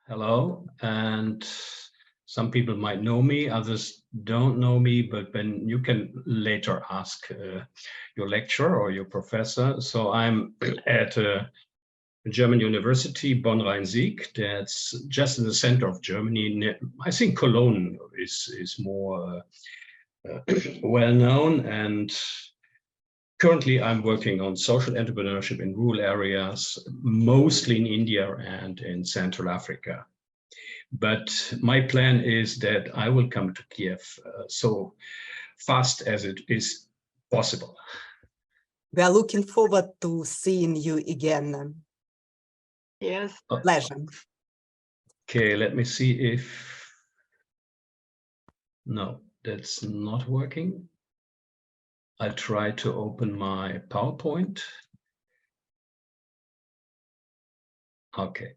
Hello, and some people might know me, others don't know me, but then you can later ask your lecturer or your professor. So I'm at a German university, Bonn-Rhein-Sieg, that's just in the center of Germany. I think Cologne is more well known, and currently I'm working on social entrepreneurship in rural areas, mostly in India and in Central Africa. But my plan is that I will come to Kiev so fast as it is possible. We are looking forward to seeing you again. Yes. Pleasure. Okay, let me see if... No, that's not working. I'll try to open my PowerPoint. Okay.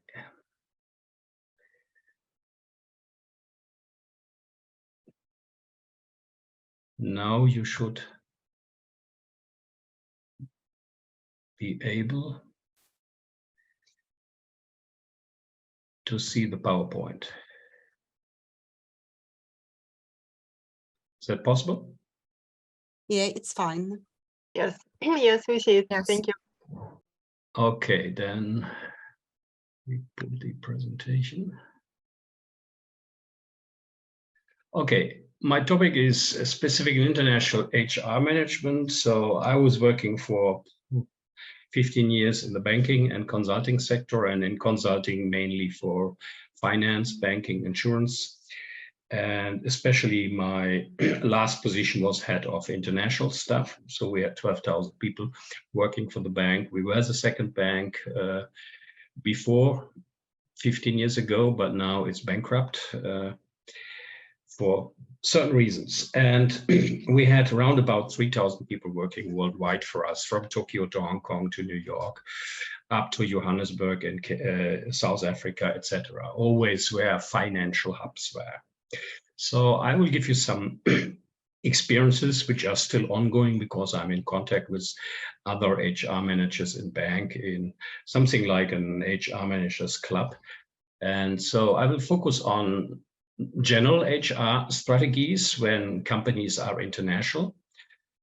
Now you should be able to see the PowerPoint. Is that possible? Yeah, it's fine. Yes. Yes, we see it. Yes. Thank you. Okay, then we put the presentation. Okay, my topic is specific in international HR management. So I was working for 15 years in the banking and consulting sector, and in consulting mainly for finance, banking, insurance. And especially my last position was head of international staff. So we had 12,000 people working for the bank. We were the second bank before 15 years ago, but now it's bankrupt for certain reasons. And we had around about 3,000 people working worldwide for us, from Tokyo to Hong Kong to New York, up to Johannesburg and South Africa, etc. Always where financial hubs were. So I will give you some experiences which are still ongoing because I'm in contact with other HR managers in bank in something like an HR managers club. And so I will focus on general HR strategies when companies are international.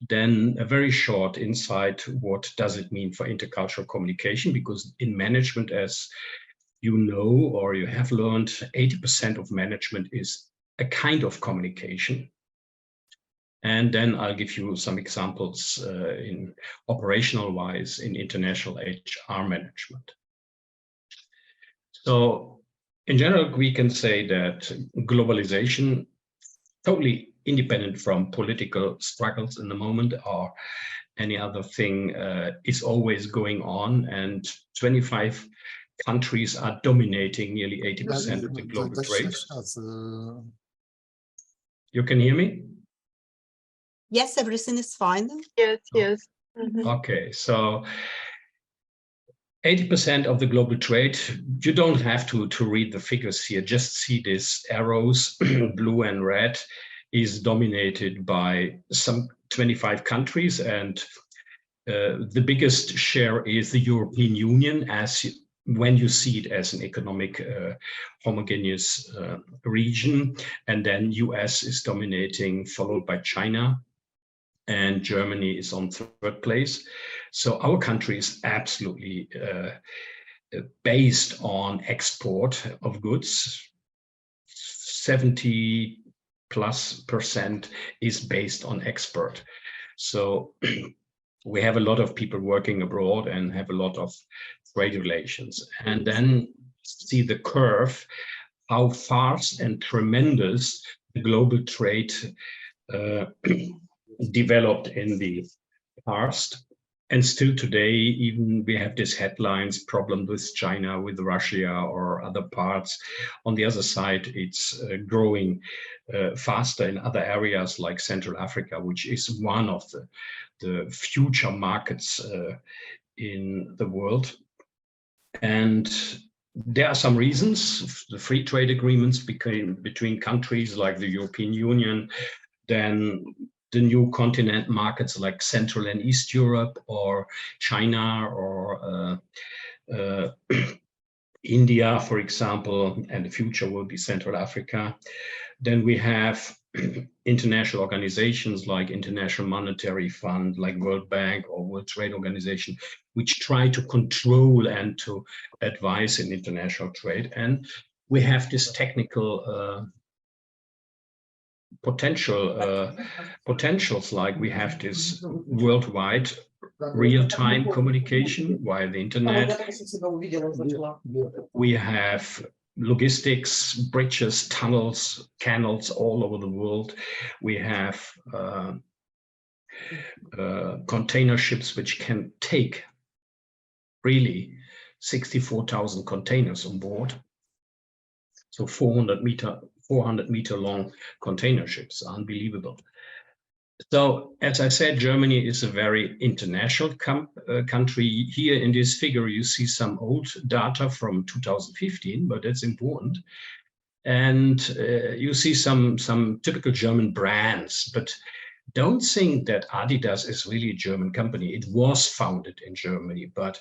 Then a very short insight, what does it mean for intercultural communication? Because in management, as you know, or you have learned, 80% of management is a kind of communication. And then I'll give you some examples in operational wise in international HR management. So in general, we can say that globalization, totally independent from political struggles in the moment or any other thing, is always going on, and 25 countries are dominating nearly 80% of the global trade. You can hear me? Yes, everything is fine. Yes, yes. Mm-hmm. Okay, so 80% of the global trade, you don't have to read the figures here, just see these arrows, blue and red, is dominated by some 25 countries, and the biggest share is the European Union, as when you see it as an economic homogeneous region, and then US is dominating, followed by China, and Germany is on third place. So our country is absolutely based on export of goods. 70+% is based on export. So we have a lot of people working abroad and have a lot of trade relations. And then see the curve, how fast and tremendous the global trade developed in the past. And still today, even we have this headlines problem with China, with Russia or other parts. On the other side, it's growing faster in other areas like Central Africa, which is one of the future markets in the world. And there are some reasons. The free trade agreements between countries like the European Union, then the new continent markets like Central and East Europe or China or India, for example, and the future will be Central Africa. Then we have international organizations like International Monetary Fund, like World Bank or World Trade Organization, which try to control and to advise in international trade. And we have this technical potentials, like we have this worldwide real-time communication via the internet. We have logistics, bridges, tunnels, canals all over the world. We have container ships which can take really 64,000 containers on board. So 400 meter long container ships, unbelievable. So, as I said, Germany is a very international country. Here in this figure, you see some old data from 2015, but that's important. And you see some typical German brands, but don't think that Adidas is really a German company. It was founded in Germany, but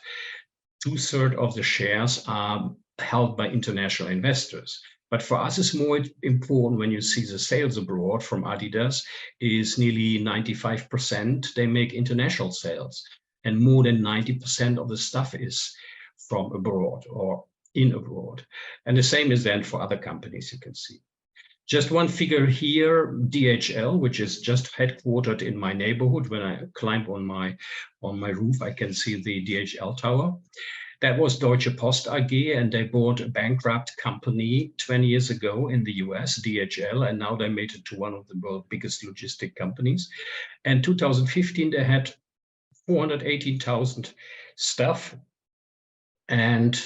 2/3 of the shares are held by international investors. But for us, it's more important when you see the sales abroad from Adidas is nearly 95%. They make international sales, and more than 90% of the stuff is from abroad or in abroad. And the same is then for other companies, you can see. Just one figure here, DHL, which is just headquartered in my neighborhood. When I climb on my roof, I can see the DHL tower. That was Deutsche Post AG, and they bought a bankrupt company 20 years ago in the US, DHL, and now they made it to one of the world's biggest logistic companies. And 2015, they had 418,000 staff, and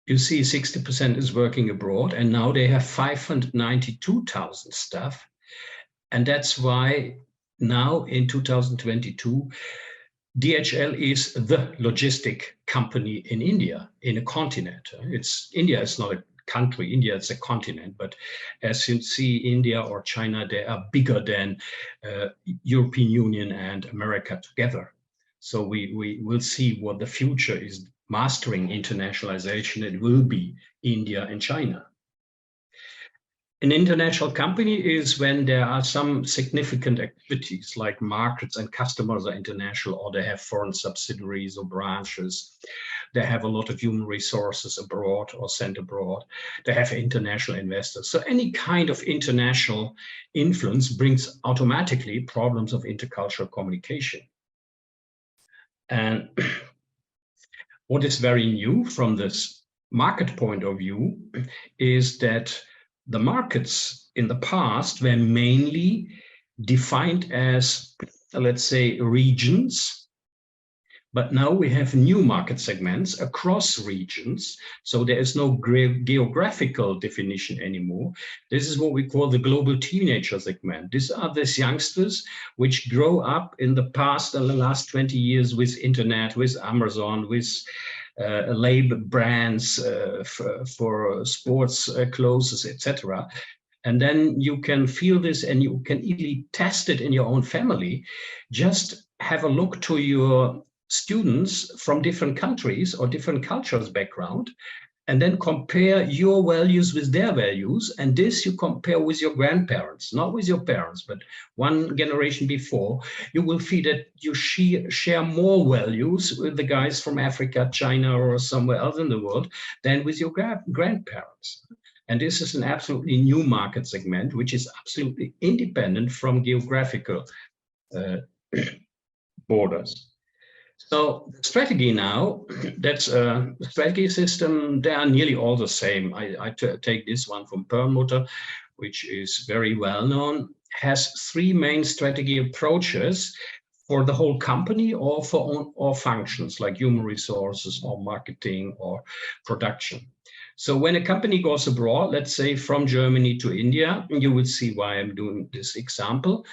you see 60% is working abroad, and now they have 592,000 staff. And that's why now in 2022, DHL is the logistic company in India, in a continent. India is not a country, India is a continent, but as you see, India or China, they are bigger than European Union and America together. So we will see what the future is mastering internationalization. It will be India and China. An international company is when there are some significant activities like markets and customers are international, or they have foreign subsidiaries or branches. They have a lot of human resources abroad or sent abroad. They have international investors. So any kind of international influence brings automatically problems of intercultural communication. And what is very new from this market point of view is that the markets in the past were mainly defined as, let's say, regions, but now we have new market segments across regions. So there is no geographical definition anymore. This is what we call the global teenager segment. These are these youngsters which grow up in the past and the last 20 years with internet, with Amazon, with label brands for sports clothes, etc. And then you can feel this and you can easily test it in your own family. Just have a look to your students from different countries or different cultures background, and then compare your values with their values. And this you compare with your grandparents, not with your parents, but one generation before. You will see that you share more values with the guys from Africa, China, or somewhere else in the world than with your grandparents. And this is an absolutely new market segment, which is absolutely independent from geographical borders. So the strategy now, that's a strategy system, they are nearly all the same. I take this one from Perlmutter, which is very well known, has three main strategy approaches for the whole company or for all functions like human resources or marketing or production. So when a company goes abroad, let's say from Germany to India, you will see why I'm doing this example.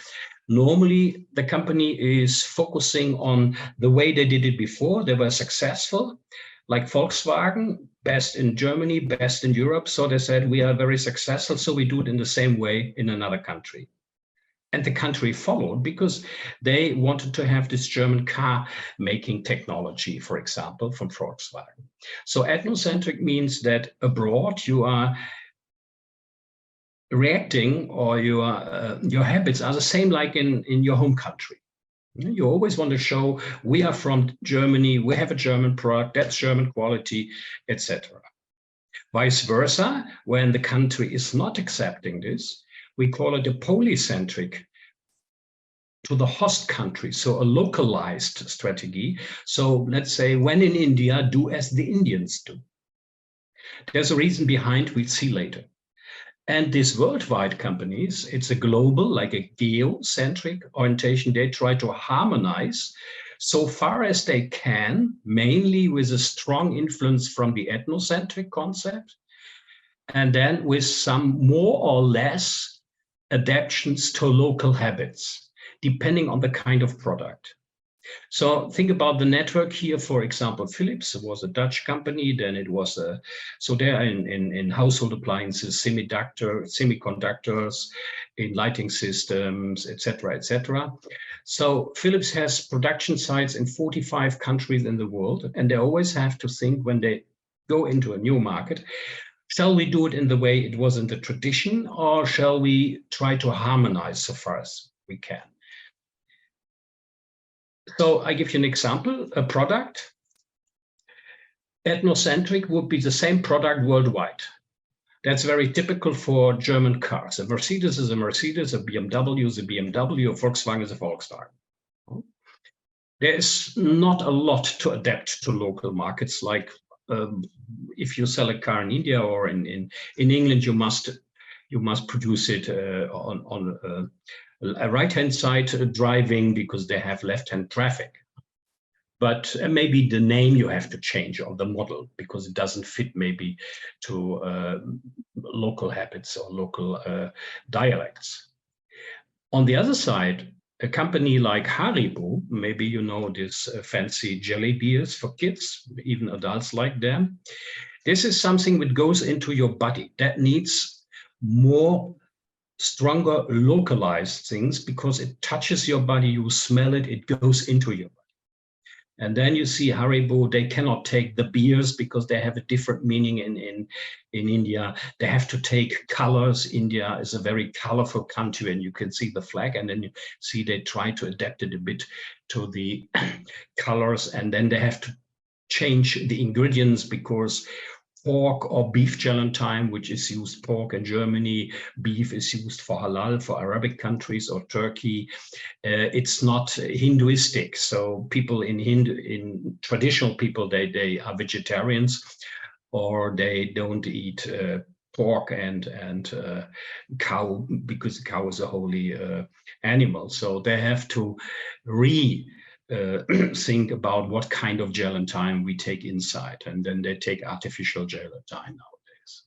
Normally, the company is focusing on the way they did it before. They were successful, like Volkswagen, best in Germany, best in Europe. So they said, we are very successful, so we do it in the same way in another country. And the country followed because they wanted to have this German car making technology, for example, from Volkswagen. So ethnocentric means that abroad you are reacting, or your habits are the same like in your home country. You always want to show we are from Germany, we have a German product, that's German quality, etc. Vice versa, when the country is not accepting this, we call it a polycentric, to the host country, so a localized strategy. So let's say when in India, do as the Indians do. There's a reason behind, we'll see later. And these worldwide companies, it's a global, like a geocentric orientation. They try to harmonize so far as they can, mainly with a strong influence from the ethnocentric concept, and then with some more or less adaptations to local habits, depending on the kind of product. So think about the network here. For example, Philips was a Dutch company. Then it was so they're in household appliances, semiconductors, in lighting systems, etc., etc. So Philips has production sites in 45 countries in the world, and they always have to think when they go into a new market, shall we do it in the way it was in the tradition, or shall we try to harmonize so far as we can? So I give you an example, a product. Ethnocentric would be the same product worldwide. That's very typical for German cars. A Mercedes is a Mercedes, a BMW is a BMW, a Volkswagen is a Volkswagen. There is not a lot to adapt to local markets. Like if you sell a car in India or in England, you must produce it on a right-hand side driving because they have left-hand traffic. But maybe the name you have to change, or the model, because it doesn't fit maybe to local habits or local dialects. On the other side, a company like Haribo, maybe you know this fancy jelly beers for kids, even adults like them. This is something that goes into your body that needs more stronger localized things because it touches your body, you smell it, it goes into your body. And then you see Haribo, they cannot take the beers because they have a different meaning in India. They have to take colors. India is a very colorful country, and you can see the flag, and then you see they try to adapt it a bit to the colors, and then they have to change the ingredients because pork or beef gelatine, which is used pork in Germany, beef is used for halal for Arabic countries or Turkey. It's not Hinduistic. So people in traditional people, they are vegetarians, or they don't eat pork and cow because cow is a holy animal. So they have to think about what kind of gelatine we take inside, and then they take artificial gelatine nowadays.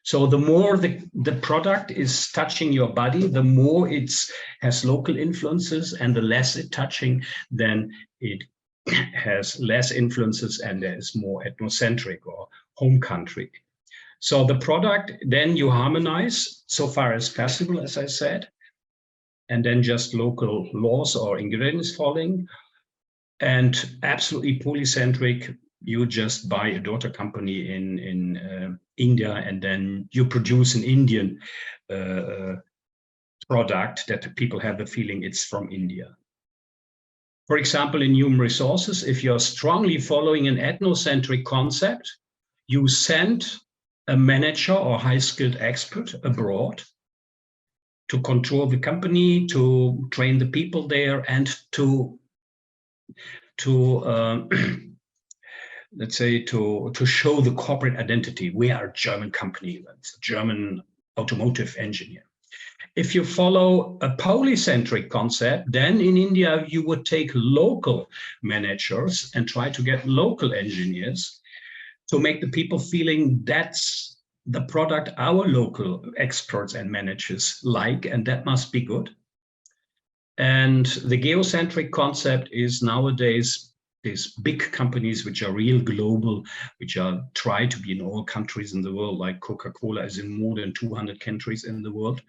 So the more the product is touching your body, the more it has local influences, and the less it touching, then it has less influences, and there is more ethnocentric or home country. So the product, then you harmonize so far as possible, as I said, and then just local laws or ingredients following. And absolutely polycentric, you just buy a daughter company in India, and then you produce an Indian product that people have the feeling it's from India. For example, in human resources, if you're strongly following an ethnocentric concept, you send a manager or high-skilled expert abroad to control the company, to train the people there, and to let's say to show the corporate identity. We are a German company, that's a German automotive engineer. If you follow a polycentric concept, then in India you would take local managers and try to get local engineers to make the people feeling that's the product our local experts and managers like, and that must be good. And the geocentric concept is nowadays these big companies which are real global, which are try to be in all countries in the world, like Coca-Cola is in more than 200 countries in the world.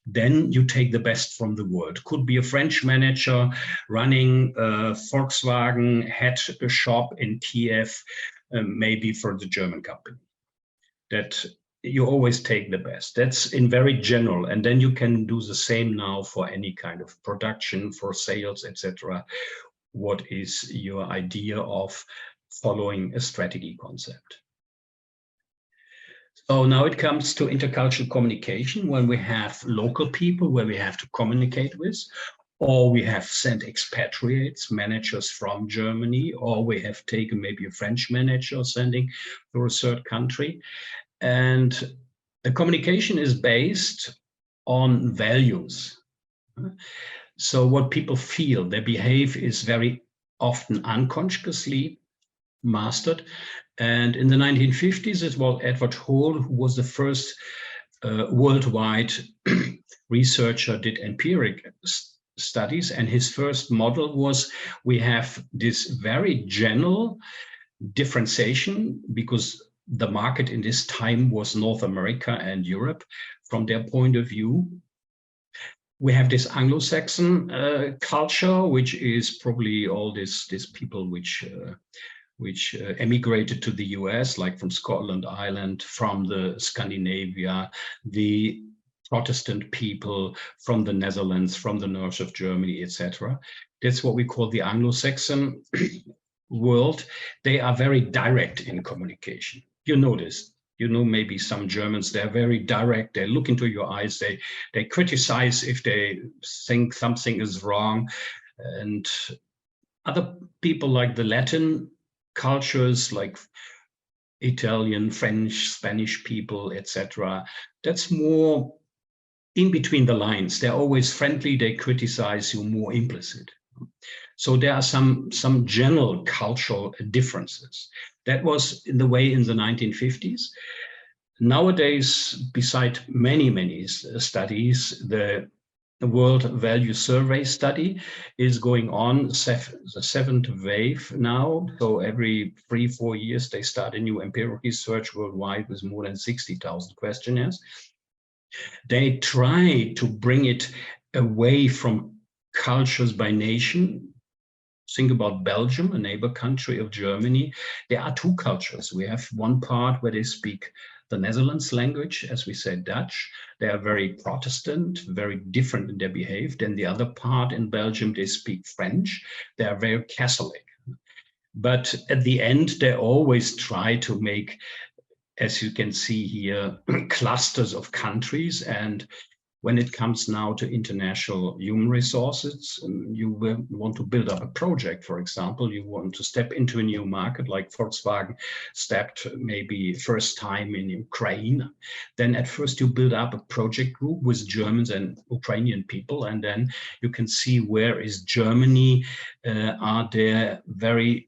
then you take the best from the world. Could be a French manager running a Volkswagen head shop in Kiev, maybe for the German company. That you always take the best. That's in very general. And then you can do the same now for any kind of production, for sales, etc. What is your idea of following a strategy concept? So now it comes to intercultural communication, when we have local people where we have to communicate with, or we have sent expatriates, managers from Germany, or we have taken maybe a French manager sending to a third country. And the communication is based on values. So what people feel, their behavior is very often unconsciously mastered. And in the 1950s, it was Edward Hall who was the first worldwide researcher, did empiric studies. And his first model was, we have this very general differentiation, because the market in this time was North America and Europe. From their point of view, we have this Anglo-Saxon culture, which is probably all these people which emigrated to the US, like from Scotland, Ireland, from the Scandinavia, the Protestant people from the Netherlands, from the north of Germany, etc. That's what we call the Anglo-Saxon world. They are very direct in communication. You know this. You know, maybe some Germans, they're very direct. They look into your eyes. They criticize if they think something is wrong. And other people like the Latin cultures, like Italian, French, Spanish people, etc., that's more in between the lines. They're always friendly. They criticize you more implicit. So there are some general cultural differences. That was in the way in the 1950s. Nowadays, beside many studies, the World Value Survey study is going on, the seventh wave now. So every 3-4 years, they start a new empirical research worldwide with more than 60,000 questionnaires. They try to bring it away from cultures by nation. Think about Belgium, a neighbor country of Germany. There are two cultures. We have one part where they speak the Netherlands language, as we say Dutch. They are very Protestant, very different in their behavior. Then the other part in Belgium, they speak French. They are very Catholic. But at the end, they always try to make, as you can see here, clusters of countries. And when it comes now to international human resources, you want to build up a project, for example, you want to step into a new market, like Volkswagen stepped maybe first time in Ukraine. Then at first you build up a project group with Germans and Ukrainian people, and then you can see where is Germany, are there very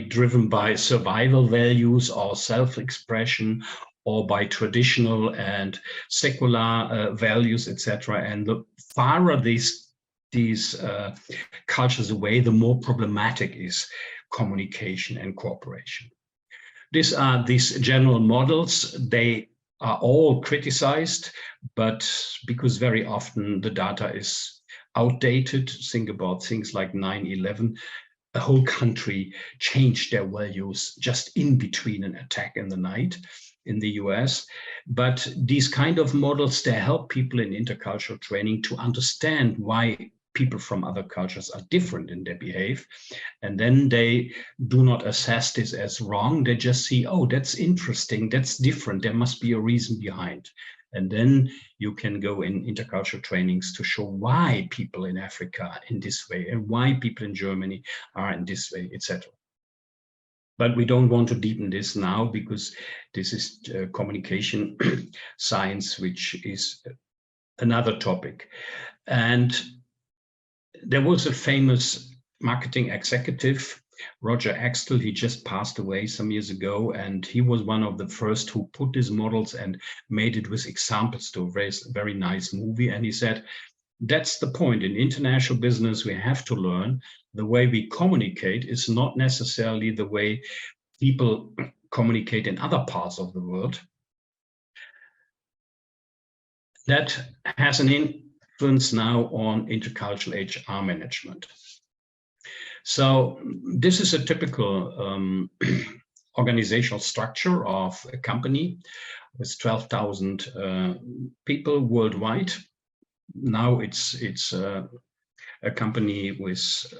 driven by survival values or self-expression, or by traditional and secular values, etc. And the farther these cultures away, the more problematic is communication and cooperation. These are these general models. They are all criticized, but because very often the data is outdated. Think about things like 9/11. The whole country changed their values just in between an attack in the night in the US. But these kind of models, they help people in intercultural training to understand why people from other cultures are different in their behavior. And then they do not assess this as wrong. They just see, oh, that's interesting, that's different, there must be a reason behind. And then you can go in intercultural trainings to show why people in Africa are in this way and why people in Germany are in this way, etc. But we don't want to deepen this now, because this is communication science, which is another topic. And there was a famous marketing executive, Roger Axtell. He just passed away some years ago, and he was one of the first who put these models and made it with examples to a very nice movie. And he said, that's the point. In international business, we have to learn the way we communicate is not necessarily the way people communicate in other parts of the world. that has an influence now on intercultural HR management. So this is a typical organizational structure of a company with 12,000 people worldwide. Now it's a company with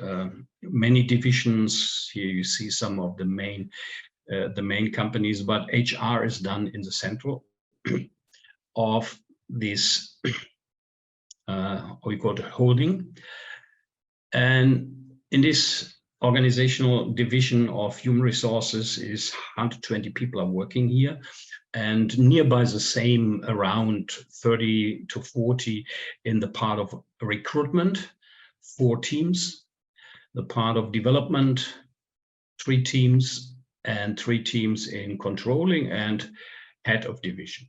many divisions. Here you see some of the main companies, but HR is done in the central of this, we call it holding. And in this organizational division of human resources is 120 people are working here, and nearby the same, around 30 to 40 in the part of recruitment, 4 teams, the part of development, 3 teams, and 3 teams in controlling and head of division.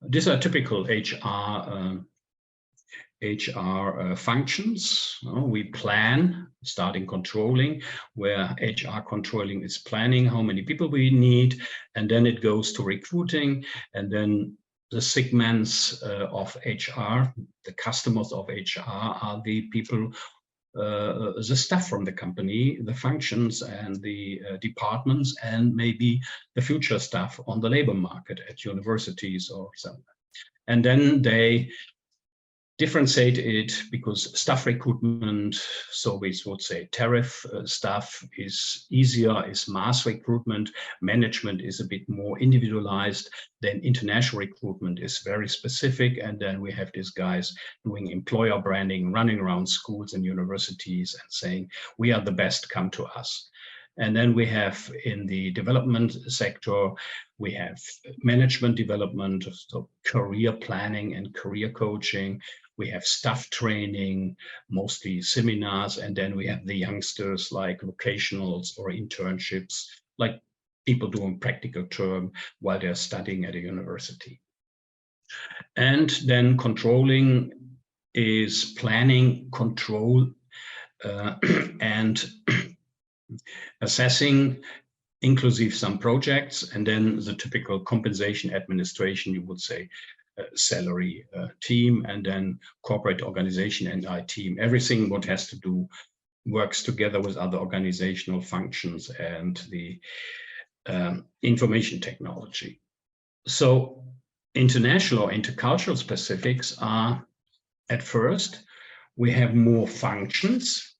These are typical HR functions. We plan, starting controlling, where HR controlling is planning how many people we need, and then it goes to recruiting, and then the segments of HR, the customers of HR are the people, the staff from the company, the functions and the departments, and maybe the future staff on the labor market at universities or something. And then they differentiate it, because staff recruitment, so we would say tariff staff is easier, is mass recruitment. Management is a bit more individualized. Then international recruitment is very specific. And then we have these guys doing employer branding, running around schools and universities and saying, we are the best, come to us. And then we have in the development sector, we have management development, so career planning and career coaching. We have staff training, mostly seminars, and then we have the youngsters like vocationals or internships, like people doing practical term while they're studying at a university. And then controlling is planning, control, and assessing, inclusive some projects, and then the typical compensation administration, you would say, salary team, and then corporate organization and IT team. Everything what has to do works together with other organizational functions and the information technology. So international or intercultural specifics are, at first, we have more functions.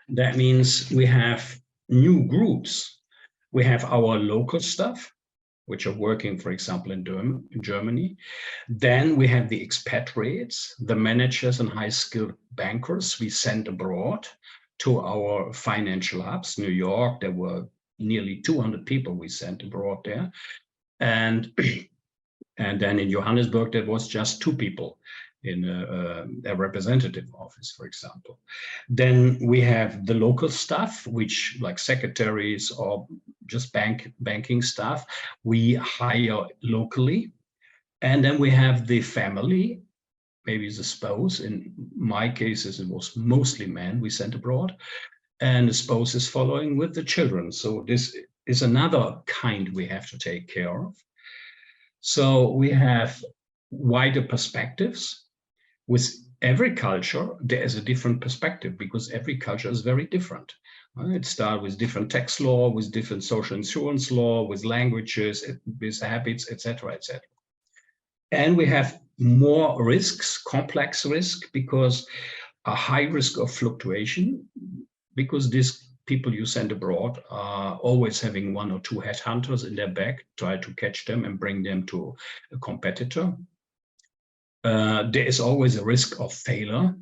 That means we have new groups. We have our local staff, which are working, for example, in Germany. Then we have the expatriates, the managers and high-skilled bankers we send abroad to our financial hubs. New York, there were nearly 200 people we sent abroad there. And then in Johannesburg, there was just 2 people in a representative office, for example. Then we have the local staff, which like secretaries or just banking staff, we hire locally. And then we have the family, maybe the spouse. In my cases, it was mostly men we sent abroad. And the spouse is following with the children. So this is another kind we have to take care of. So we have wider perspectives. With every culture, there is a different perspective, because every culture is very different. It starts with different tax law, with different social insurance law, with languages, with habits, etc., etc. And we have more risks, complex risk, because a high risk of fluctuation, because these people you send abroad are always having 1 or 2 headhunters in their back, try to catch them and bring them to a competitor. There is always a risk of failure,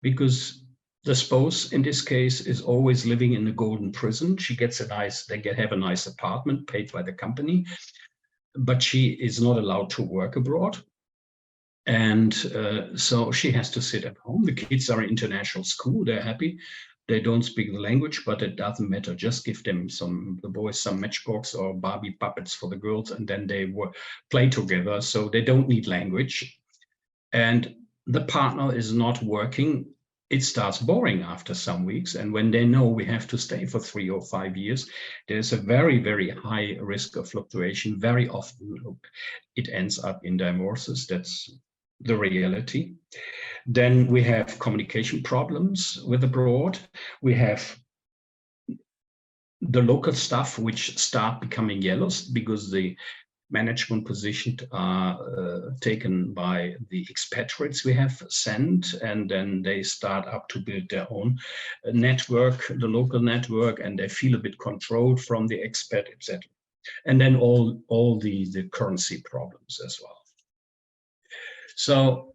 because the spouse in this case is always living in a golden prison. She gets have a nice apartment paid by the company, but she is not allowed to work abroad. And so she has to sit at home. The kids are in international school, they're happy. They don't speak the language, but it doesn't matter. Just give them the boys some matchbox or Barbie puppets for the girls, and then they play together. So they don't need language. And the partner is not working it starts boring after some weeks. And when they know we have to stay for 3 or 5 years, there's a very, very high risk of fluctuation. Very often it ends up in divorces. That's the reality. Then we have communication problems with abroad. We have the local staff which start becoming jealous because the management positions are taken by the expatriates we have sent, and then they start up to build their own network, the local network, and they feel a bit controlled from the expat, etc. And then all the currency problems as well. So,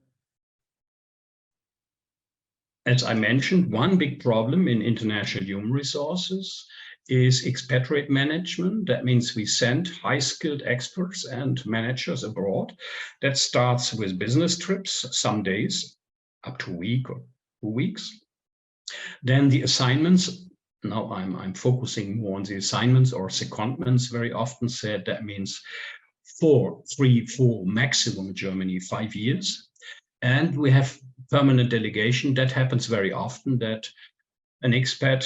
as I mentioned, one big problem in international human resources is expatriate management. That means we send high-skilled experts and managers abroad. That starts with business trips, some days, up to a week or 2 weeks. Then the assignments. Now I'm focusing more on the assignments or secondments, very often said. That means 4, 3, 4, maximum in Germany, 5 years. And we have permanent delegation. That happens very often, that an expat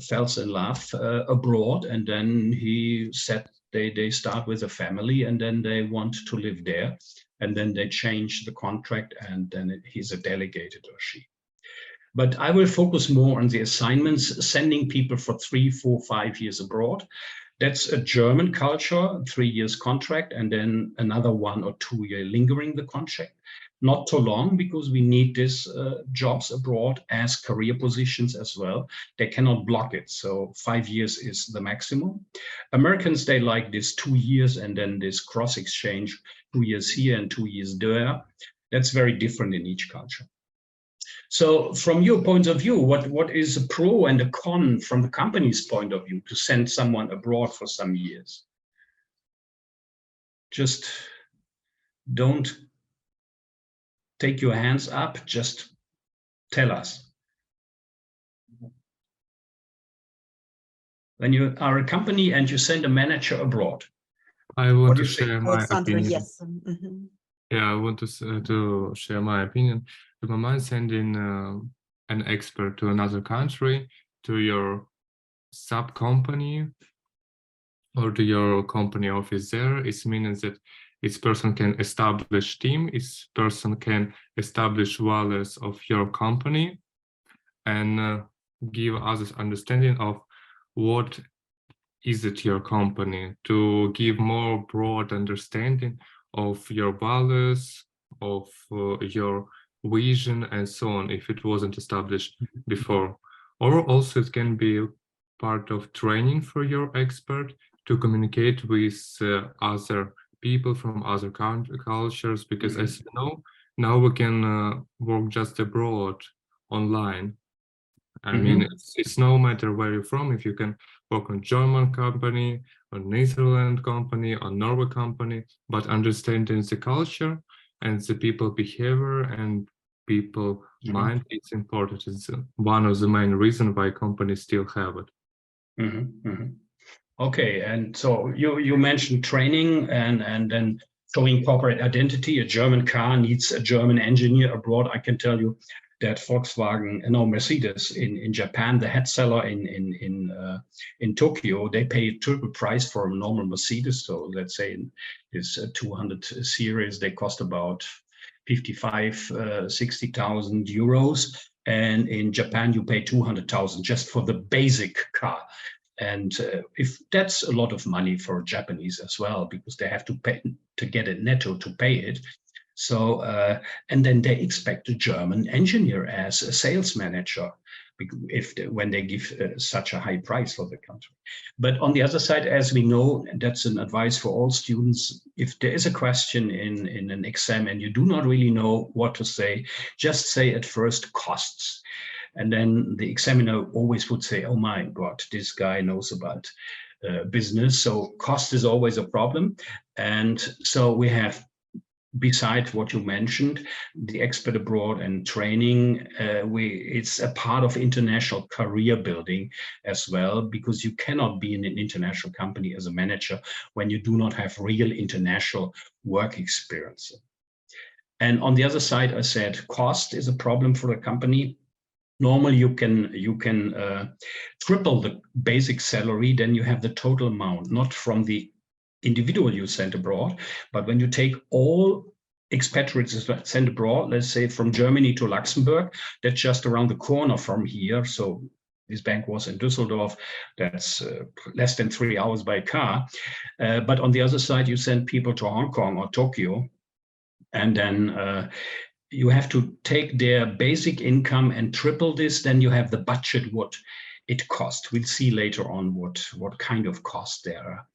falls in love abroad, and then he said they start with a family, and then they want to live there, and then they change the contract, and then he's a delegated, or she. But I will focus more on the assignments, sending people for 3, 4, 5 years abroad. That's a German culture, 3 years contract, and then another 1 or 2 year lingering the contract. Not too long, because we need these jobs abroad as career positions as well. They cannot block it. So 5 years is the maximum. Americans, they like this 2 years and then this cross exchange, 2 years here and 2 years there. That's very different in each culture. So from your point of view, what is a pro and a con from the company's point of view to send someone abroad for some years? Just don't take your hands up, just tell us. When you are a company and you send a manager abroad. I want to share my Alexandra, opinion. yes. Mhm. Yeah, I want to share my opinion. The moment sending an expert to another country, to your sub company or to your company office there, it means that each person can establish team, each person can establish values of your company, and give others understanding of what is it your company, to give more broad understanding of your values, of your vision, and so on, if it wasn't established before. Or also it can be part of training for your expert to communicate with other people from other cultures, because as you know, now we can work just abroad online. I mean, it's no matter where you're from, if you can work on German company, on Netherlands company, on Norway company, but understanding the culture and the people behavior and people mind, it's important. It's one of the main reasons why companies still have it. Okay, and so you mentioned training and then showing corporate identity. A German car needs a German engineer abroad. I can tell you that Volkswagen, no, Mercedes in Japan, the head seller in Tokyo, they pay a triple price for a normal Mercedes. So let's say in this 200 series, they cost about 60,000 euros. And in Japan, you pay 200,000 just for the basic car. And if that's a lot of money for Japanese as well, because they have to pay to get it netto to pay it. So, and then they expect a German engineer as a sales manager when they give such a high price for the country. But on the other side, as we know, that's an advice for all students. If there is a question in an exam and you do not really know what to say, just say at first costs. And then the examiner always would say, oh my God, this guy knows about business. So cost is always a problem. And so we have, besides what you mentioned, the expert abroad and training, it's a part of international career building as well, because you cannot be in an international company as a manager when you do not have real international work experience. And on the other side, I said cost is a problem for a company. normally you can triple the basic salary, then you have the total amount, not from the individual you sent abroad, but when you take all expatriates sent abroad, let's say from Germany to Luxembourg, that's just around the corner from here. So this bank was in Düsseldorf, that's less than 3 hours by car. But on the other side, you send people to Hong Kong or Tokyo, and then you have to take their basic income and triple this, then you have the budget, what it costs. We'll see later on what kind of cost there are.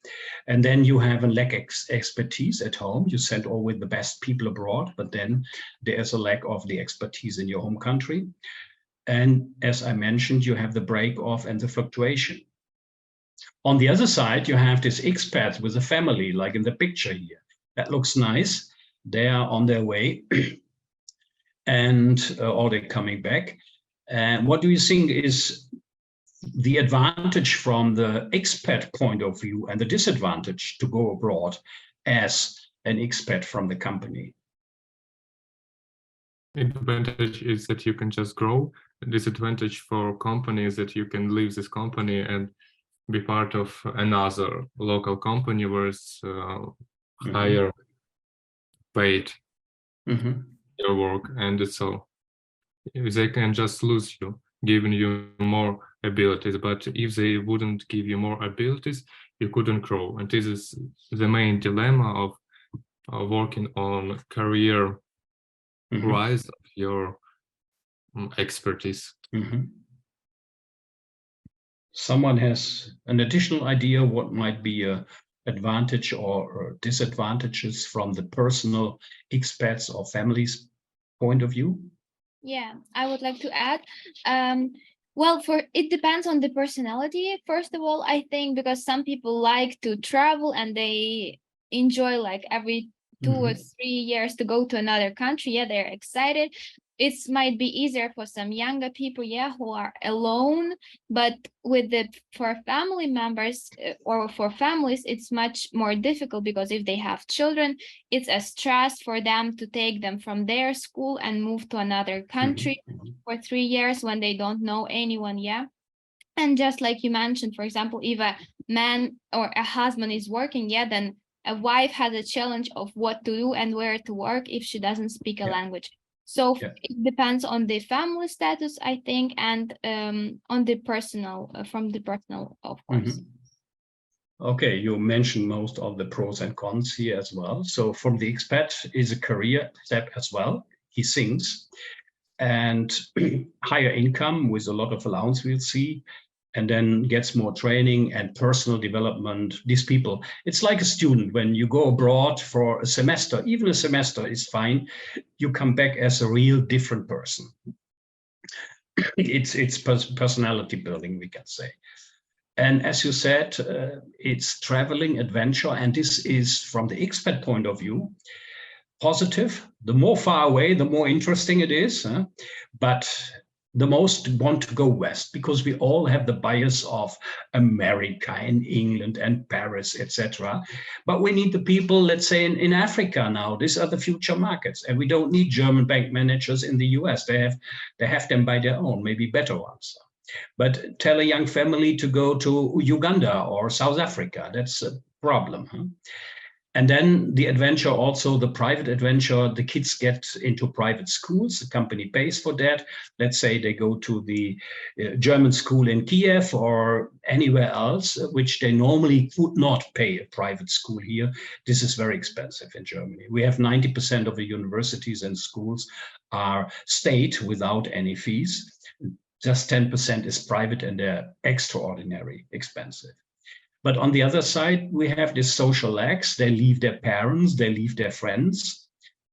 And then you have a lack of expertise at home. You send always the best people abroad, but then there's a lack of the expertise in your home country. And as I mentioned, you have the break off and the fluctuation. On the other side, you have this expat with a family, like in the picture here. That looks nice. They are on their way and or they're coming back. And what do you think is the advantage from the expat point of view and the disadvantage to go abroad as an expat from the company? The advantage is that you can just grow. The disadvantage for companies that you can leave this company and be part of another local company where it's higher paid your work, and so they can just lose you, giving you more abilities. But if they wouldn't give you more abilities, you couldn't grow. And this is the main dilemma of working on career rise of your expertise. Someone has an additional idea what might be a advantage or disadvantages from the personal expats or families point of view? Yeah, I would like to add. Well, it depends on the personality. First of all, I think because some people like to travel and they enjoy like every 2 or 3 years to go to another country. Yeah, they're excited. It might be easier for some younger people, yeah, who are alone. But for family members or for families, it's much more difficult because if they have children, it's a stress for them to take them from their school and move to another country for 3 years when they don't know anyone, yeah. And just like you mentioned, for example, if a man or a husband is working, yeah, then a wife has a challenge of what to do and where to work if she doesn't speak a language. So it depends on the family status, I think, and on the personal, from the personal, of course. Okay, you mentioned most of the pros and cons here as well. So from the expat is a career step as well. He sings, and higher income with a lot of allowance we'll see, and then gets more training and personal development. These people, it's like a student. When you go abroad for a semester, even a semester is fine. You come back as a real different person. It's personality building, we can say. And as you said, it's traveling, adventure, and this is from the expat point of view, positive. The more far away, the more interesting it is. But the most want to go west because we all have the bias of America and England and Paris, etc. But we need the people, let's say, in Africa now. These are the future markets, and we don't need German bank managers in the US. They have them by their own, maybe better ones. But tell a young family to go to Uganda or South Africa. That's a problem. And then the adventure, also the private adventure, the kids get into private schools, the company pays for that. Let's say they go to the German school in Kiev or anywhere else, which they normally would not pay a private school here. This is very expensive in Germany. We have 90% of the universities and schools are state without any fees. Just 10% is private, and they're extraordinarily expensive. But on the other side, we have this social lags. They leave their parents, they leave their friends,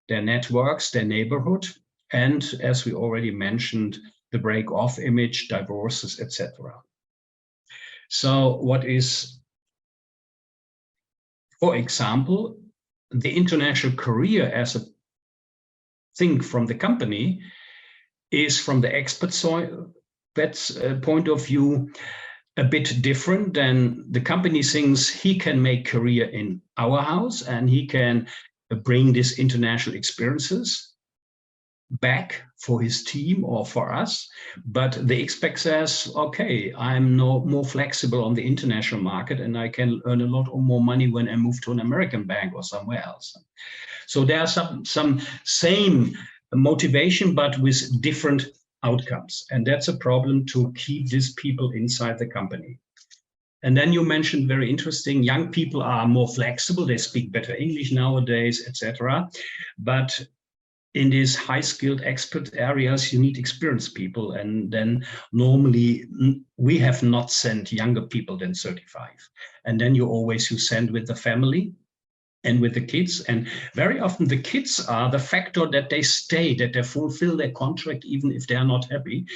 their networks, their neighborhood. And as we already mentioned, the break-off image, divorces, etc. So what is, for example, the international career as a thing from the company is from the expert's point of view a bit different. Than the company thinks he can make career in our house and he can bring these international experiences. back for his team or for us, but the expat says, okay, I'm more flexible on the international market and I can earn a lot more money when I move to an American bank or somewhere else. So there are some same motivation, but with different outcomes. And that's a problem to keep these people inside the company. And then you mentioned very interesting, young people are more flexible, they speak better English nowadays, etc. But in these high-skilled expert areas, you need experienced people. And then normally we have not sent younger people than 35. And then you send with the family and with the kids. And very often the kids are the factor that they stay, that they fulfill their contract, even if they are not happy,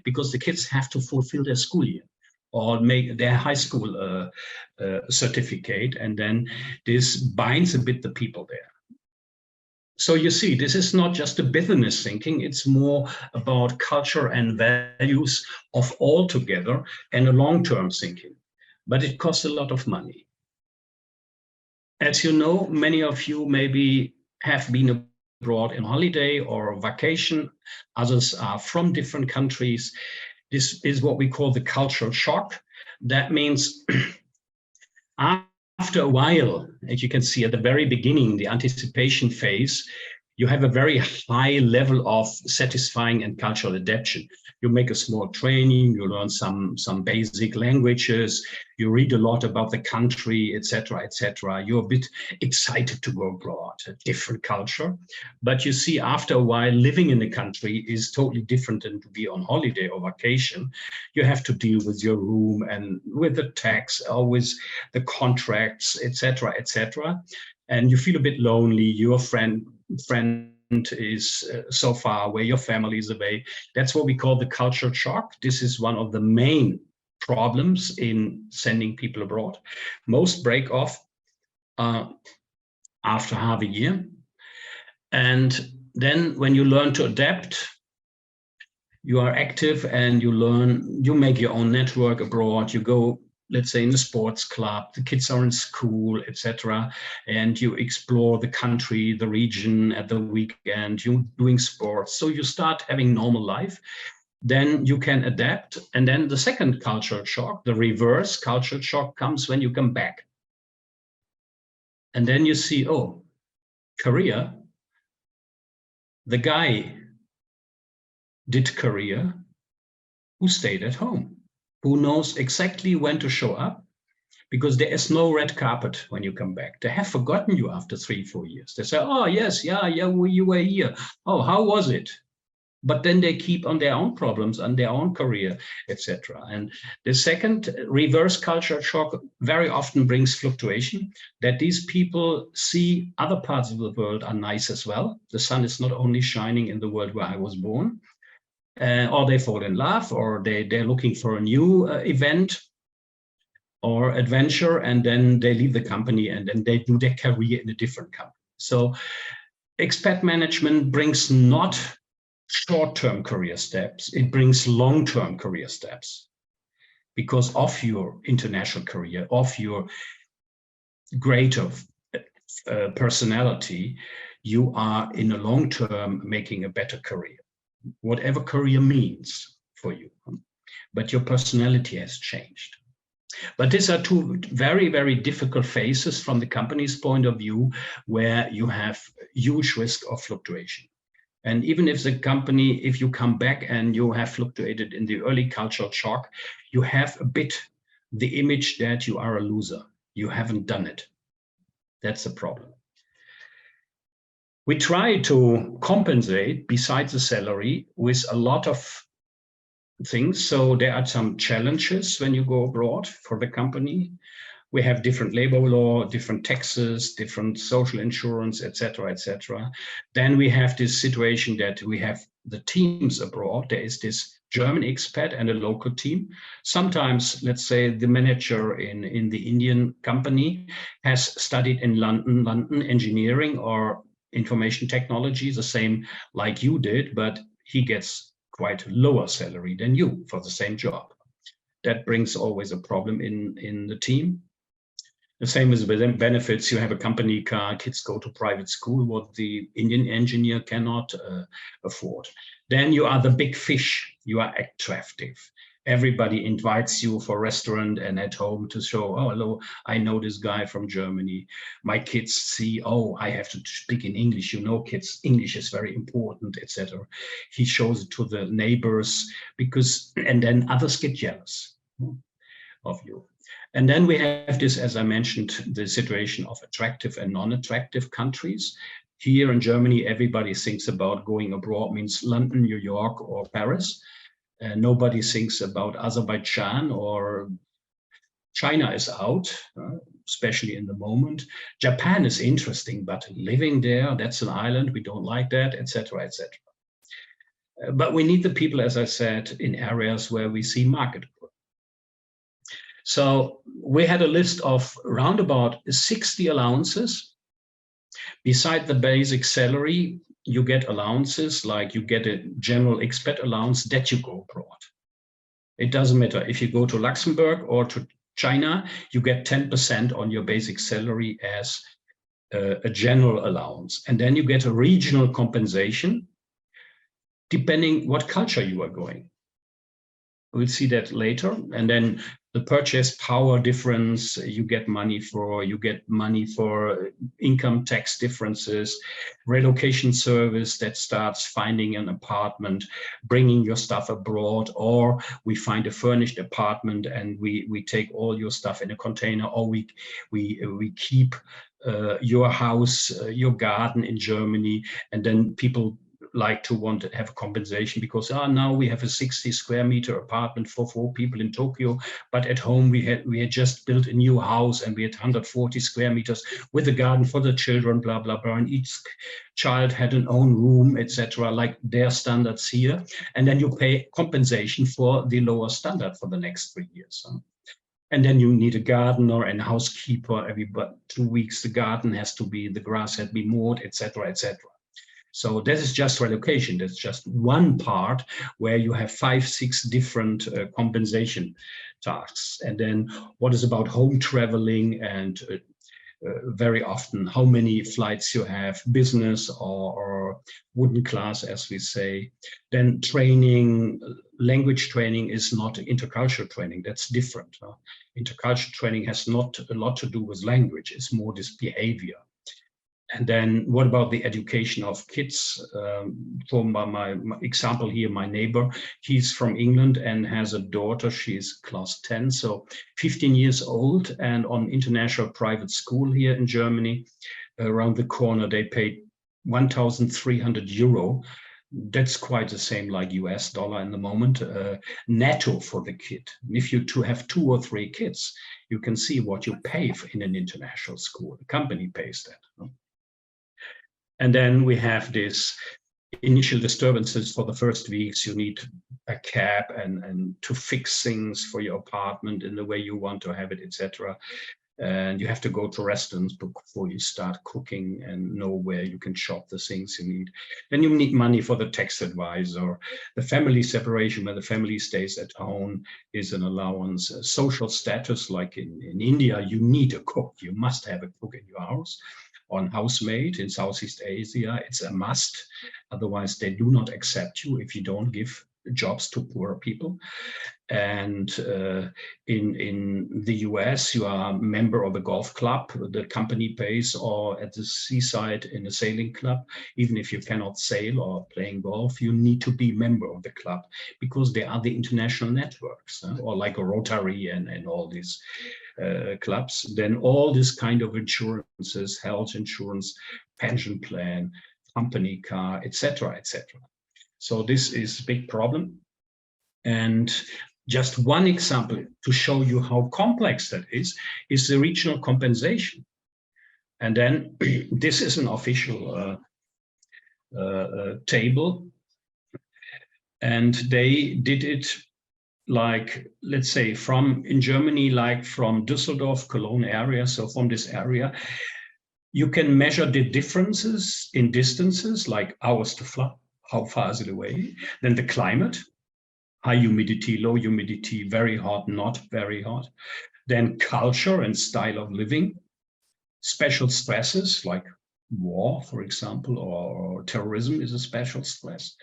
because the kids have to fulfill their school year or make their high school certificate. And then this binds a bit the people there. So you see, this is not just a business thinking, it's more about culture and values of all together and a long-term thinking. But it costs a lot of money. As you know, many of you maybe have been abroad in holiday or vacation. Others are from different countries. This is what we call the cultural shock. That means after a while, as you can see at the very beginning, the anticipation phase, you have a very high level of satisfying and cultural adaptation. You make a small training, you learn some basic languages, you read a lot about the country, etc., etc. You're a bit excited to go abroad, a different culture. But you see, after a while, living in the country is totally different than to be on holiday or vacation. You have to deal with your room and with the tax, or with the contracts, etc., etc. And you feel a bit lonely. Your friend is so far away, your family is away. That's what we call the cultural shock. This is one of the main problems in sending people abroad. Most break off after half a year. And then when you learn to adapt, you are active and you learn, you make your own network abroad, you go, let's say, in the sports club, the kids are in school, etc. And you explore the country, the region at the weekend, you're doing sports. So you start having normal life. Then you can adapt. And then the second cultural shock, the reverse cultural shock, comes when you come back. And then you see, oh, Korea, the guy did Korea who stayed at home, who knows exactly when to show up, because there is no red carpet when you come back. They have forgotten you after 3-4 years. They say, oh, yes, yeah, you were here. Oh, how was it? But then they keep on their own problems and their own career, etc. And the second reverse culture shock very often brings fluctuation, that these people see other parts of the world are nice as well. The sun is not only shining in the world where I was born, or they fall in love, or they're looking for a new event or adventure, and then they leave the company and then they do their career in a different company. So expat management brings not short-term career steps, it brings long-term career steps because of your international career, of your greater personality. You are in the long term making a better career, whatever career means for you, but your personality has changed. But these are two very, very difficult phases from the company's point of view, where you have huge risk of fluctuation. And even if the company, if you come back and you have fluctuated in the early cultural shock, you have a bit the image that you are a loser. You haven't done it. That's the problem. We try to compensate besides the salary with a lot of things. So there are some challenges when you go abroad for the company. We have different labor law, different taxes, different social insurance, etc., etc. Then we have this situation that we have the teams abroad. There is this German expat and a local team. Sometimes, let's say, the manager in the Indian company has studied in London engineering or information technology, the same like you did, but he gets quite lower salary than you for the same job. That brings always a problem in the team. The same as with benefits. You have a company car, kids go to private school, what the Indian engineer cannot afford. Then you are the big fish. You are attractive. Everybody invites you for a restaurant and at home to show, oh, hello, I know this guy from Germany. My kids see, oh, I have to speak in English. You know, kids, English is very important, etc. He shows it to the neighbors because, and then others get jealous of you. And then we have this, as I mentioned, the situation of attractive and non-attractive countries. Here in Germany, everybody thinks about going abroad, means London, New York, or Paris. Nobody thinks about Azerbaijan or China is out, especially in the moment. Japan is interesting, but living there, that's an island, we don't like that, etc., etc. But we need the people, as I said, in areas where we see market growth. So we had a list of round about 60 allowances. Beside the basic salary, you get allowances, like you get a general expat allowance that you go abroad. It doesn't matter if you go to Luxembourg or to China, you get 10% on your basic salary as a general allowance. And then you get a regional compensation, depending what culture you are going. We'll see that later. And then the purchase power difference, you get money for income tax differences, relocation service that starts finding an apartment, bringing your stuff abroad, or we find a furnished apartment and we take all your stuff in a container, or we keep your house, your garden in Germany, and then people like to want to have a compensation because now we have a 60 square meter apartment for 4 people in Tokyo, but at home we had just built a new house and we had 140 square meters with a garden for the children, blah blah blah, and each child had an own room, etc., like their standards here, and then you pay compensation for the lower standard for the next 3 years. And then you need a gardener and housekeeper every 2 weeks. The garden has to be, the grass has to be mowed, etc., etc. So this is just relocation. That's just one part where you have 5-6 different compensation tasks. And then what is about home traveling and very often how many flights you have, business or wooden class, as we say. Then training, language training is not intercultural training. That's different. Intercultural training has not a lot to do with language. It's more this behavior. And then what about the education of kids? For my example here, my neighbor, he's from England and has a daughter. She's class 10, so 15 years old, and on international private school here in Germany. Around the corner, they paid 1,300 euro. That's quite the same like US dollar in the moment, netto for the kid. And if you have 2 or 3 kids, you can see what you pay in an international school. The company pays that. And then we have this initial disturbances for the first weeks. You need a cab and to fix things for your apartment in the way you want to have it, etc. And you have to go to restaurants before you start cooking and know where you can shop the things you need. Then you need money for the tax advisor. The family separation, where the family stays at home, is an allowance. Social status, like in India, you need a cook. You must have a cook in your house. On housemaid in Southeast Asia, it's a must. Otherwise, they do not accept you if you don't give jobs to poor people. And in the US, you are a member of a golf club, the company pays, or at the seaside in a sailing club. Even if you cannot sail or playing golf, you need to be a member of the club because they are the international networks, or like a Rotary and all these clubs. Then all this kind of insurances, health insurance, pension plan, company car, etc., etc. So this is a big problem. And just one example to show you how complex that is the regional compensation. And then this is an official table. And they did it like, let's say in Germany, like from Düsseldorf, Cologne area. So from this area, you can measure the differences in distances, like hours to fly, how far is it away? Then the climate, high humidity, low humidity, very hot, not very hot. then culture and style of living, special stresses like war, for example, or terrorism is a special stress.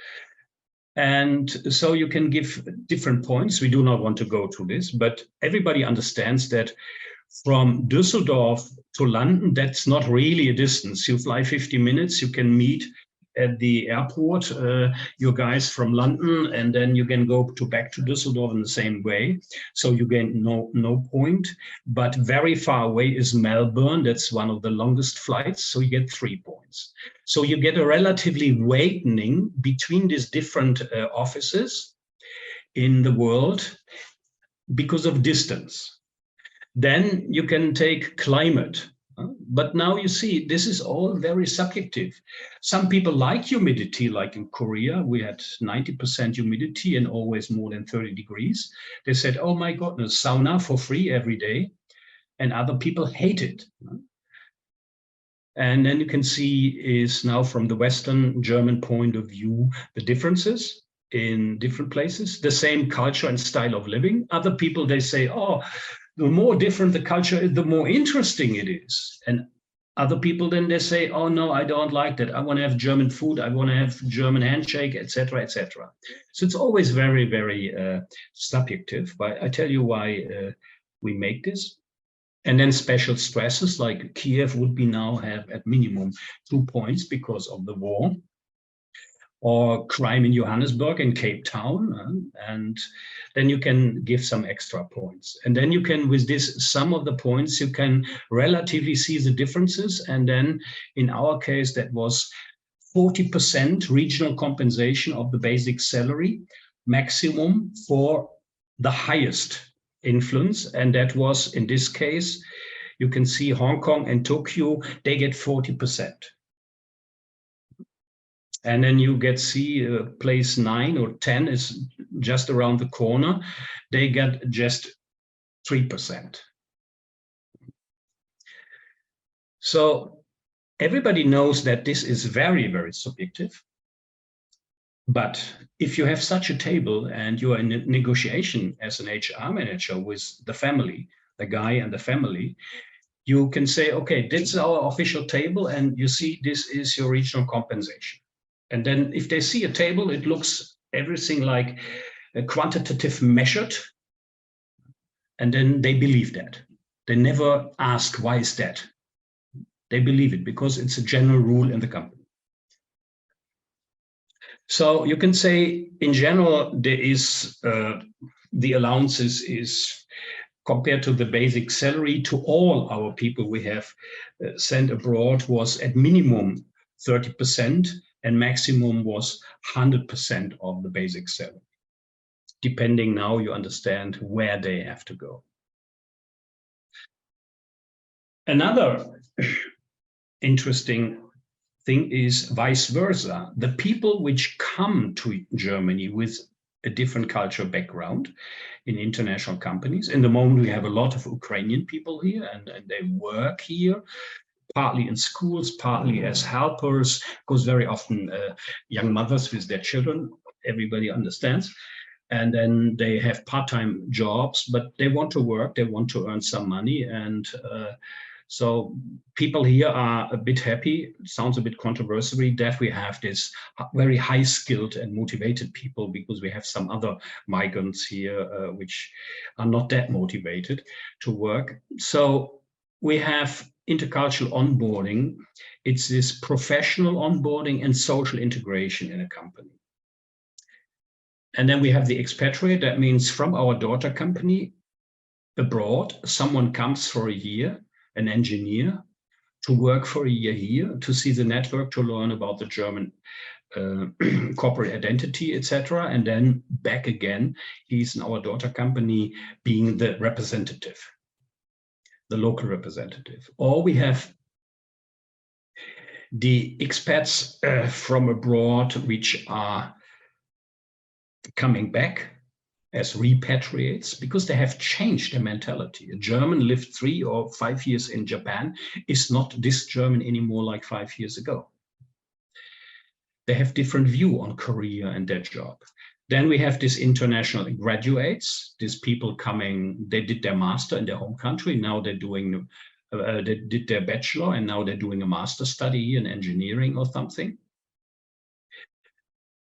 And so you can give different points. We do not want to go to this, but everybody understands that from Düsseldorf to London, that's not really a distance. You fly 50 minutes, you can meet at the airport, your guys from London, and then you can go back to Düsseldorf in the same way. So you get no point. But very far away is Melbourne. That's one of the longest flights. So you get 3 points. So you get a relatively widening between these different offices in the world because of distance. Then you can take climate. But now you see, this is all very subjective. Some people like humidity, like in Korea, we had 90% humidity and always more than 30 degrees. They said, oh my goodness, sauna for free every day. And other people hate it. And then you can see is now from the Western German point of view, the differences in different places, the same culture and style of living. Other people, they say, oh, the more different the culture is, the more interesting it is. And other people, then they say, oh no, I don't like that. I want to have German food. I want to have German handshake, etc., etc. So it's always very, very subjective. But I tell you why we make this. And then special stresses like Kiev would be now have at minimum 2 points because of the war, or crime in Johannesburg and Cape Town, and then you can give some extra points. And then you can, with this sum of the points, you can relatively see the differences. And then in our case, that was 40% regional compensation of the basic salary, maximum for the highest influence. And that was, in this case, you can see Hong Kong and Tokyo, they get 40%. And then you get see place 9 or 10 is just around the corner. They get just 3%. So everybody knows that this is very, very subjective. But if you have such a table and you are in a negotiation as an HR manager with the family, the guy and the family, you can say, okay, this is our official table, and you see this is your regional compensation. And then if they see a table, it looks everything like a quantitative measured. And then they believe that. They never ask, why is that? They believe it because it's a general rule in the company. So you can say, in general, there is the allowances is compared to the basic salary to all our people we have sent abroad was at minimum 30%. And maximum was 100% of the basic salary. Depending now, you understand where they have to go. Another interesting thing is vice versa. The people which come to Germany with a different cultural background in international companies. In the moment, we have a lot of Ukrainian people here and they work here, partly in schools, partly as helpers, because very often young mothers with their children, everybody understands. And then they have part-time jobs, but they want to work, they want to earn some money. And so people here are a bit happy, it sounds a bit controversial, that we have this very high-skilled and motivated people, because we have some other migrants here which are not that motivated to work. So we have intercultural onboarding. It's this professional onboarding and social integration in a company. And then we have the expatriate. That means from our daughter company abroad, someone comes for a year, an engineer, to work for a year here, to see the network, to learn about the German corporate identity, etc. And then back again, he's in our daughter company being the representative, the local representative. Or we have the expats from abroad, which are coming back as repatriates because they have changed their mentality. A German lived 3 or 5 years in Japan is not this German anymore like 5 years ago. They have different view on career and their job. Then we have these international graduates, these people coming, they did their master in their home country, now they're doing, they did their bachelor and now they're doing a master study in engineering or something.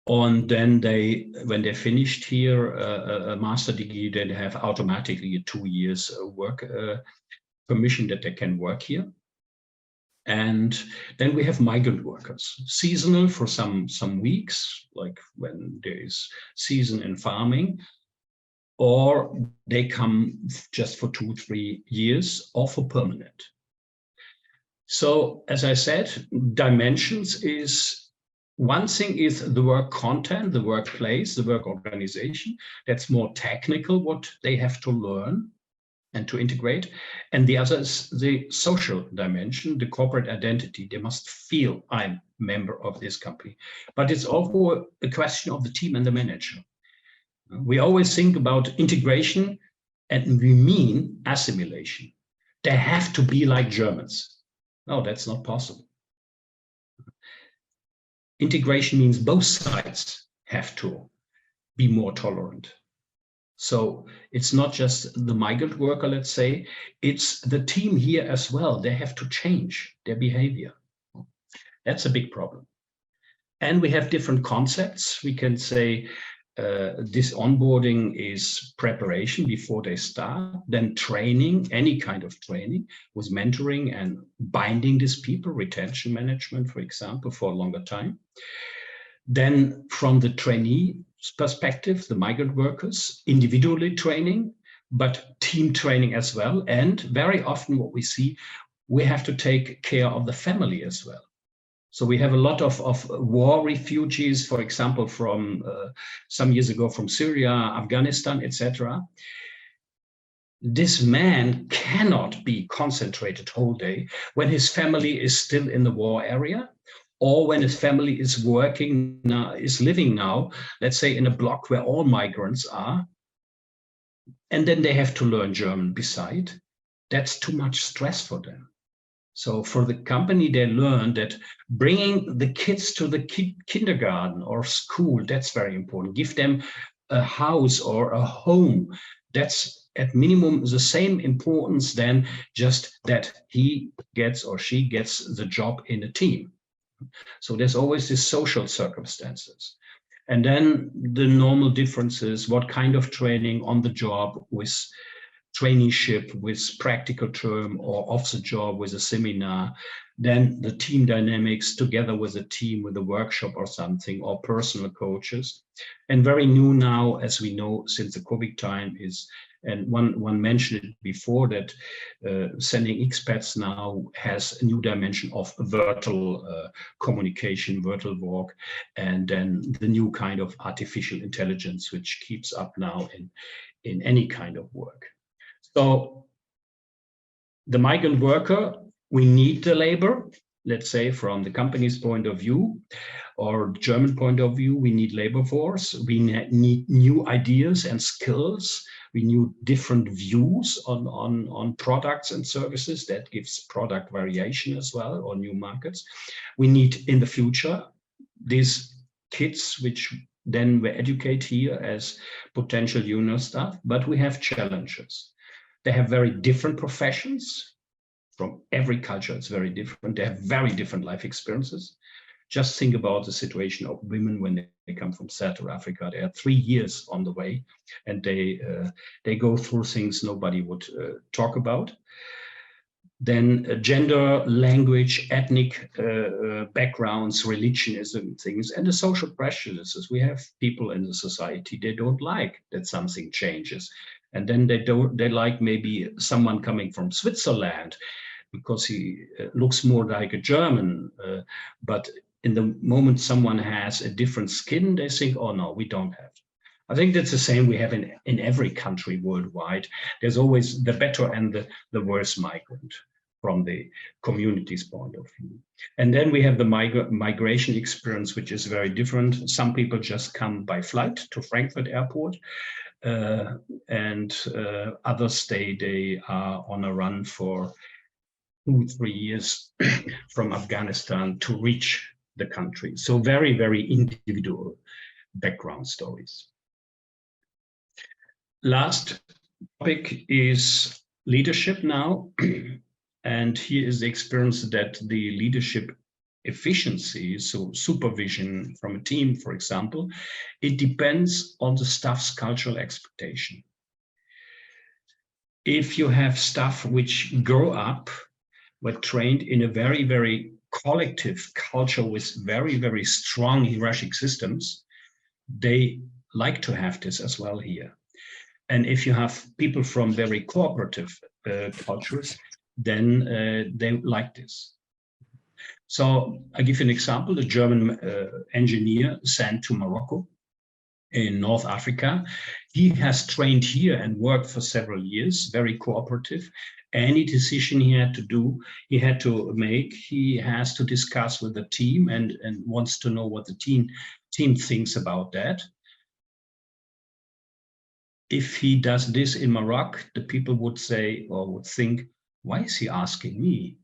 And then they, when they finished here a master degree, then they have automatically a 2 years work permission that they can work here. And then we have migrant workers, seasonal for some weeks, like when there is season in farming, or they come just for 2-3 years, or for permanent. So as I said, dimensions is, one thing is the work content, the workplace, the work organization. That's more technical, what they have to learn and to integrate. And the other is the social dimension, the corporate identity. They must feel I'm a member of this company. But it's also a question of the team and the manager. We always think about integration and we mean assimilation. They have to be like Germans. No, that's not possible. Integration means both sides have to be more tolerant. So it's not just the migrant worker, let's say, it's the team here as well. They have to change their behavior. That's a big problem. And we have different concepts. We can say this onboarding is preparation before they start, then training, any kind of training with mentoring and binding these people, retention management, for example, for a longer time. Then from the trainee perspective, the migrant workers, individually training, but team training as well. And very often what we see, we have to take care of the family as well. So we have a lot of war refugees, for example, from some years ago from Syria, Afghanistan, etc. This man cannot be concentrated whole day when his family is still in the war area, or when his family is working now, is living now, let's say in a block where all migrants are, and then they have to learn German beside. That's too much stress for them. So for the company, they learn that bringing the kids to the kindergarten or school, that's very important. Give them a house or a home. That's at minimum the same importance than just that he gets or she gets the job in a team. So there's always these social circumstances. And then the normal differences, what kind of training on the job with traineeship, with practical term, or off the job with a seminar, then the team dynamics together with a team, with a workshop or something, or personal coaches. And very new now, as we know, since the COVID time is, and one mentioned it before, that sending expats now has a new dimension of virtual communication, virtual work, and then the new kind of artificial intelligence, which keeps up now in any kind of work. So the migrant worker, we need the labor, let's say from the company's point of view or German point of view, we need labor force. We need new ideas and skills. We need different views on products and services. That gives product variation as well, or new markets. We need in the future these kids which then we educate here as potential junior staff, but we have challenges. They have very different professions. From every culture, it's very different. They have very different life experiences. Just think about the situation of women when they come from South Africa. They are 3 years on the way, and they go through things nobody would talk about. Then gender, language, ethnic backgrounds, religionism, things, and the social prejudices. We have people in the society, they don't like that something changes. And then they like maybe someone coming from Switzerland because he looks more like a German. But in the moment someone has a different skin, they think, oh no, we don't have. I think that's the same we have in every country worldwide. There's always the better and the worse migrant from the community's point of view. And then we have the migration experience, which is very different. Some people just come by flight to Frankfurt Airport, and others they are on a run for 2-3 years from Afghanistan to reach the country. So very, very individual background stories. Last topic is leadership now. And here is the experience that the leadership efficiency, so supervision from a team, for example, it depends on the staff's cultural expectation. If you have staff which grow up, were trained in a very, very collective culture with very, very strong hierarchic systems, they like to have this as well here. And if you have people from very cooperative cultures, then they like this. So I give you an example. A German engineer sent to Morocco in North Africa. He has trained here and worked for several years, very cooperative. Any decision he had to do, he had to make, he has to discuss with the team and wants to know what the team thinks about that. If he does this in Morocco, the people would say or would think, why is he asking me?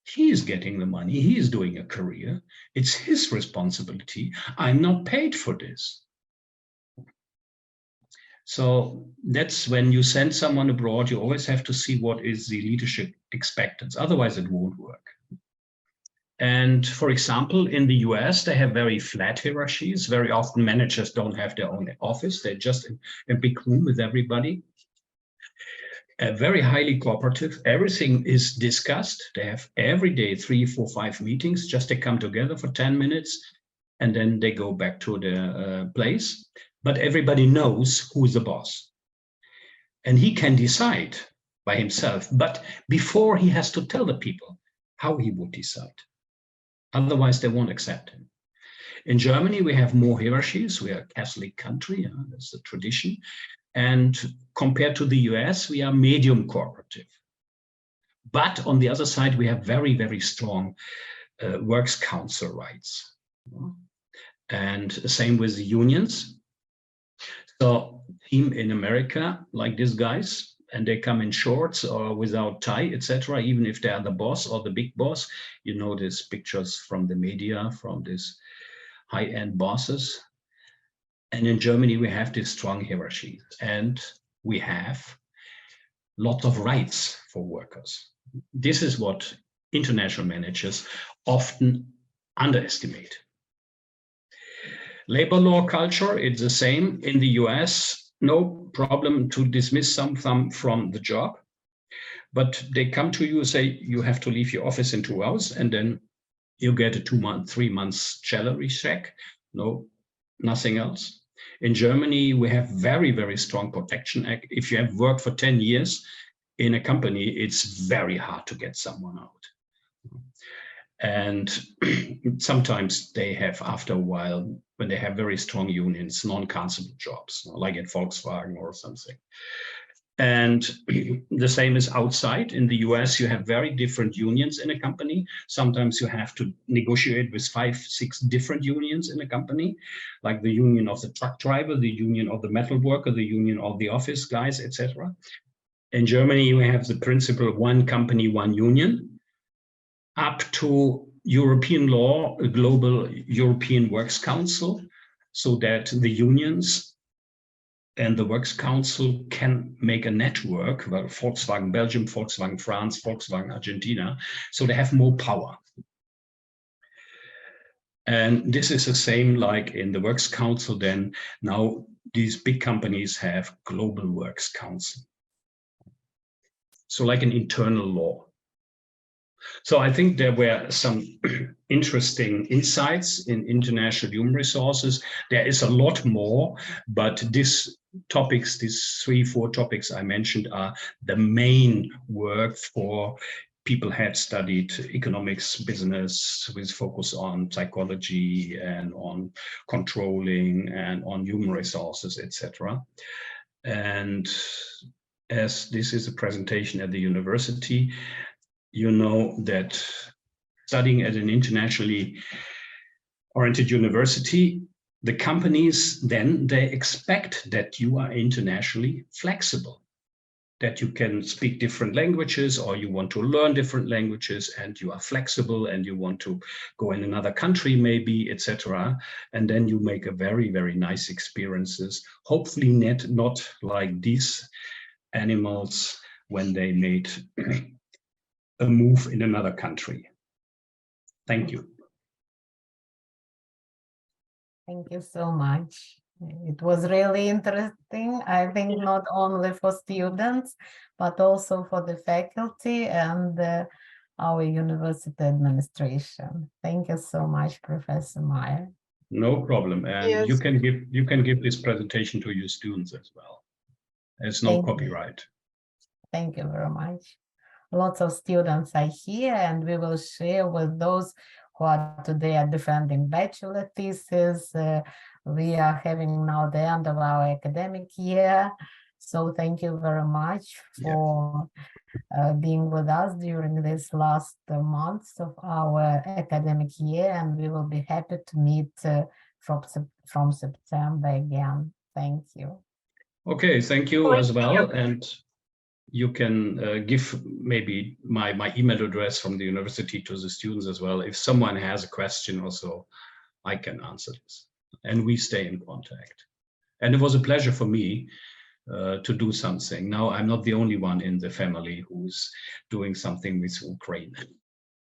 He is getting the money, he is doing a career, it's his responsibility, I'm not paid for this. So that's when you send someone abroad, you always have to see what is the leadership expectance, otherwise it won't work. And for example, in the US, they have very flat hierarchies. Very often managers don't have their own office, they're just in a big room with everybody. Very highly cooperative, everything is discussed. They have every day 3, 4, 5 meetings, just they come together for 10 minutes and then they go back to their place. But everybody knows who is the boss. And he can decide by himself, but before he has to tell the people how he would decide. Otherwise, they won't accept him. In Germany, we have more hierarchies. We are a Catholic country, that's the tradition. And compared to the US, we are medium cooperative. But on the other side, we have very, very strong works council rights. And the same with the unions. So team in America, like these guys, and they come in shorts or without tie, etc. Even if they are the boss or the big boss, you know these pictures from the media, from these high-end bosses. And in Germany, we have this strong hierarchy, and we have lots of rights for workers. This is what international managers often underestimate. Labor law culture, it's the same in the US. No problem to dismiss some from the job, but they come to you and say, you have to leave your office in 2 hours, and then you get a 3 months salary check. No, nothing else. In Germany, we have very, very strong protection act. If you have worked for 10 years in a company, it's very hard to get someone out. And sometimes they have, after a while, when they have very strong unions, non-cancelable jobs, like at Volkswagen or something. And the same is outside. In the US, you have very different unions in a company. Sometimes you have to negotiate with 5, 6 different unions in a company, like the union of the truck driver, the union of the metal worker, the union of the office guys, etc. In Germany, we have the principle of one company, one union, up to European law, a global European Works Council, so that the unions and the Works Council can make a network, well, Volkswagen Belgium, Volkswagen France, Volkswagen Argentina, so they have more power. And this is the same like in the Works Council. Then now these big companies have global Works Council. So like an internal law. So I think there were some interesting insights in international human resources. There is a lot more, but these topics, these 3, 4 topics I mentioned are the main work for people had studied economics, business, with focus on psychology and on controlling and on human resources, etc. And as this is a presentation at the university, you know that studying at an internationally oriented university, the companies then, they expect that you are internationally flexible. that you can speak different languages, or you want to learn different languages, and you are flexible and you want to go in another country maybe, etc. And then you make a very, very nice experiences. Hopefully not like these animals when they made a move in another country. Thank you. Thank you so much. It was really interesting, I think not only for students, but also for the faculty and our university administration. Thank you so much, Professor Meier. No problem. And Yes. you can give this presentation to your students as well. There's no Thank you. copyright. Thank you very much. Lots of students are here, and we will share with those who are today defending bachelor thesis. We are having now the end of our academic year. So thank you very much for being with us during this last months of our academic year, and we will be happy to meet from September again. Thank you. Okay, thank you Thank as well. you. And you can give maybe my email address from the university to the students as well. If someone has a question also, I can answer this. And we stay in contact. And it was a pleasure for me to do something. Now I'm not the only one in the family who's doing something with Ukraine.